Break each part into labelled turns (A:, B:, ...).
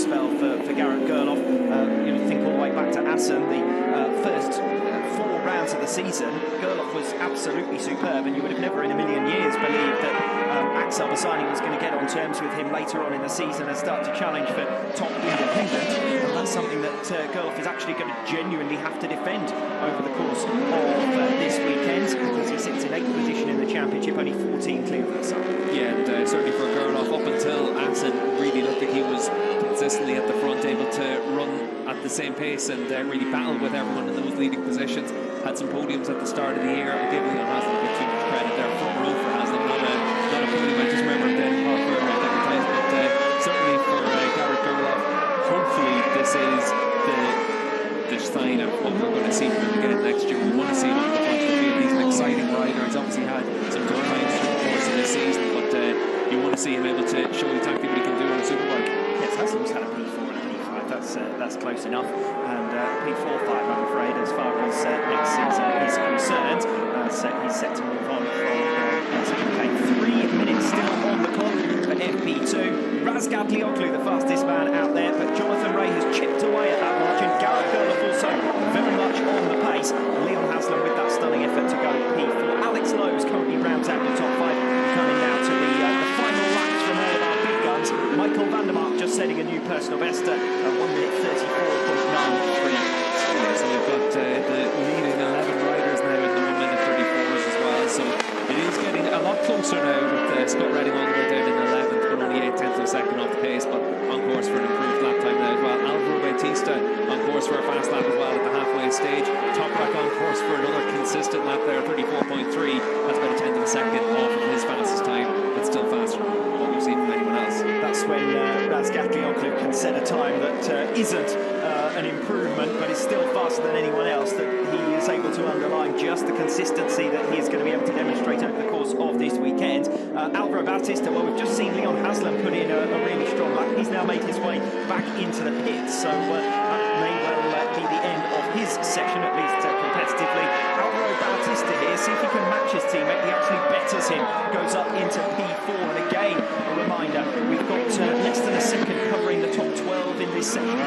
A: spell for Garrett Gerloff. You think all the way back to Assen, the first 4 rounds of the season, Gerloff was absolutely superb, and you would have never in a million years believed that Axel Bassani was going to get on terms with him later on in the season and start to challenge for top independent. And that's something that Gerloff is actually going to genuinely have to defend over the course of this weekend, because he sits in 8th position in the championship, only 14 clear of the sub.
B: Yeah, and certainly for Gerloff, up until Assen, really looked like he was consistently at the front, able to run at the same pace and really battle with everyone in those leading positions. Had some podiums at the start of the year. I'll give Leon Haslam a bit too much credit there. Front row for Haslam, not a podium. I just remember him then in Park Road a couple of times, but certainly for Garrett Gerloff, hopefully this is the sign of what we're going to see from him again next year. We want to see him on the front of the field. He's an exciting rider. He's obviously had some good times through the course of this season, but you want to see him able to show exactly what he can do on a superbike.
A: Yes, Haslam's had a P4 and a P5. That's close enough. And P4-5, I'm afraid, as far as next season is concerned. He's set to move on from WSBK. 3 minutes still on the clock for FP2. Razgatlioglu, the fastest man out there, but Jonathan Ray has chipped away at that margin. Garrett Gerloff also very much on the pace. Leon Haslam with that stunning effort to go P4. Alex Lowe's currently rounds out the top 5. Coming now to the final laps from all of our big guns. Michael van der Mark just setting a new personal best at 1 minute 34.93.
B: Yeah, so we've got the leading 11 riders now in the 1 minute 34s as well. So it is getting a lot closer now with Scott Redding all the way down in 11th, but only 8/10 of a second off the pace, but on course for an improved lap time now as well. Alvaro Bautista on course for a fast lap as well at the halfway stage. Toprak on course for another consistent lap there, 34.3. That's about 1/10 of a second off of his fastest time, but still faster than what we've seen from anyone else.
A: That's when Razgatlioglu can set a time that isn't an improvement, but is still faster than anyone else, that he is able to underline just the consistency that he is going to be able to demonstrate over the course of this weekend. Alvaro Bautista, well, we've just seen Leon Haslam put in a really strong lap. He's now made his way back into the pits, so that may well be the end of his session, at least competitively. Alvaro Bautista here, see if he can match his teammate. He actually betters him, goes up into P4, and again, a reminder, we've got less than a second covering the top 12 in this session.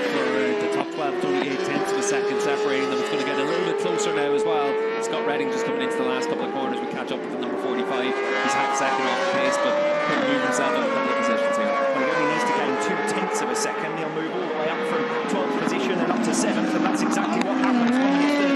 B: For the top 12, only 8/10 of a second separating them. It's going to get a little bit closer now as well. Scott Redding just coming into the last couple of corners. We catch up with the number 45. He's half a second off the pace, but couldn't move himself up a couple of positions here.
A: Well, he only needs to gain 2/10 of a second. He'll move all the way up from 12th position and up to 7th, and that's exactly what happens.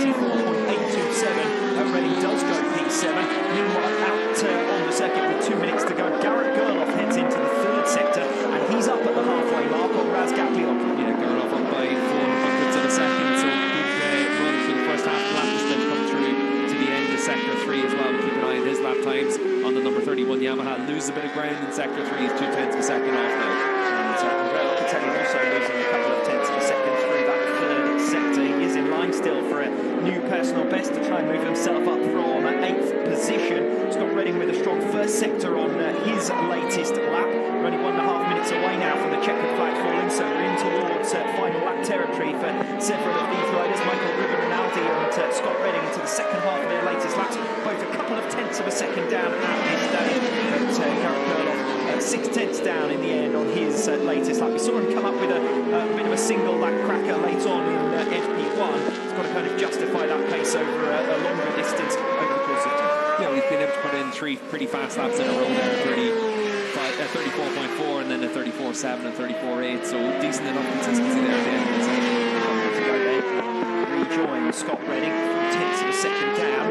A: 1:34.827. Redding does go P7. Meanwhile, out on the circuit with 2 minutes to go, Garrett Gerloff heads into the 3rd sector, and he's up at the halfway mark on Razgatlioglu.
B: Yeah, Gerloff up by 400ths of a second, so good run through the first half of the lap, just then to come through to the end of sector 3 as well. We'll keep an eye on his lap times on the number 31 Yamaha. Loses a bit of ground in sector 3, he's 2/10 of a second off now.
A: And Gerloff also losing a couple of tenths of a second through that 3rd sector. He is in line still for a new personal best to try and move himself up from 8th position. Scott Redding with a strong 1st sector on his latest lap. We're only 1.5 minutes away now from the checkered flag falling, so we're in towards final lap territory for several of these riders. Michael Ruben Rinaldi and Scott Redding into the second half of their latest laps, both a couple of tenths of a second down at this stage. But Garrett Gerloff 6/10 down in the end on his latest lap. We saw him come up with a bit of a single lap cracker late on in FP1. He's got to kind of justify that pace over a longer distance over the course of time.
B: Yeah, we've been able to put in 3 pretty fast laps in a row there, 34.4 and then a 34.7 and 34.8, so decent enough consistency there at the end of the session.
A: To go there, rejoin Scott Redding, 4/10 of a second down.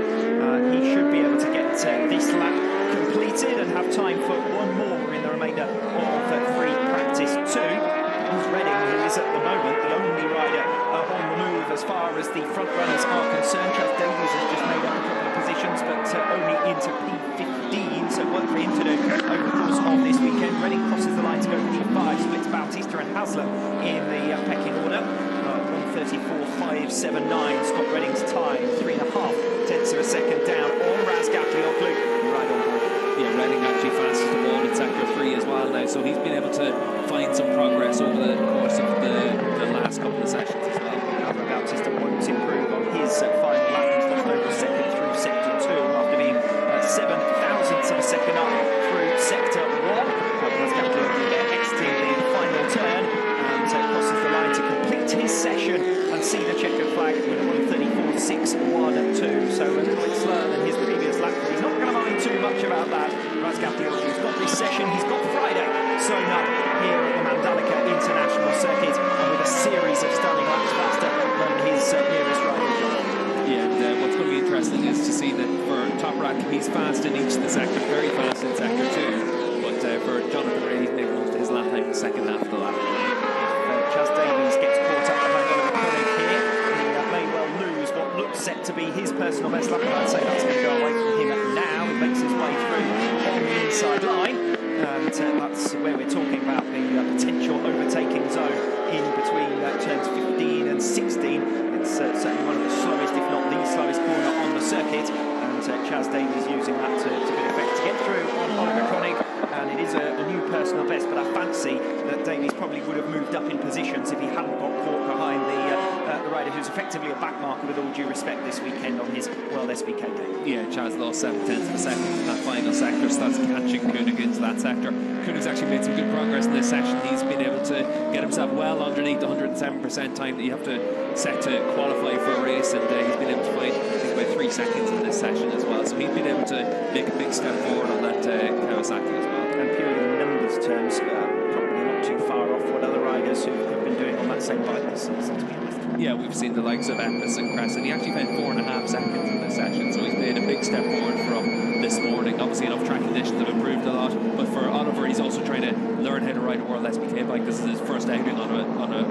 A: He should be able to get this lap completed and have time for one more in the remainder of free practice 2. Here's Redding, who is at the moment the only rider on the move as far as the front runners are concerned. Trav Davies has just made up a couple of positions, but only into P15, so work for him to do over the course of this weekend. Redding crosses the line to go P5, splits Bautista and Haslam in the pecking order. 1:34.579, Scott Redding's time, 3.5 of a second down on Razgatlioglu. Right on board.
B: Yeah, Redding actually fastest of all in sector 3 as well now, so he's been able to find some progress over the course of the last couple of sessions as well.
A: Alvaro Bautista won't improve on his final lap. He's lost over a second through sector 2 after being 7 thousandths of a second up through sector 1. Razgatlioglu exiting the final turn. about that. He's got this session, he's got Friday sewn up here at the Mandalika International Circuit, and with a series of stunning laps faster than his nearest rival, John.
B: Yeah, and what's going to be interesting is to see that for Toprak, he's fast in each of the sectors, very fast in sector 2. But for Jonathan Ray, he's making most of his lap time in the second half of the lap.
A: Chaz Davies gets caught up behind Oliver Koenig here. He may well lose what looks set to be his personal best lap, and I'd say that's going to go away from him now. He makes his way through on the inside line, and that's where we're talking about the potential overtaking zone in between turns 15 and 16. It's certainly one of the slowest, if not the slowest corner on the circuit, and Chaz Davies using that to good effect to get through on Oliver Koenig. And it is a new personal best, but I fancy that Davies probably would have moved up in positions if he hadn't got caught behind the rider who's effectively a backmarker, with all due respect, this weekend on his World SBK day.
B: Yeah, Chaz lost 7 tenths of a second in that final sector, so that's catching Koenig into that sector. Koenig's actually made some good progress in this session. He's been able to get himself well underneath the 107% time that you have to set to qualify for a race, and he's been able to find, I think, about 3 seconds in this session as well. So he's been able to make a big step forward on that Kawasaki as well.
A: And purely in numbers terms, probably not too far off what other riders who've been doing on that same bike this season, to be honest.
B: Yeah, we've seen the likes of Epis and Crescent. He actually found 4.5 seconds in this session, so he's made a big step forward from this morning. Obviously, enough track conditions have improved a lot, but for Oliver, he's also trying to learn how to ride a World SBK bike. This is his first outing on a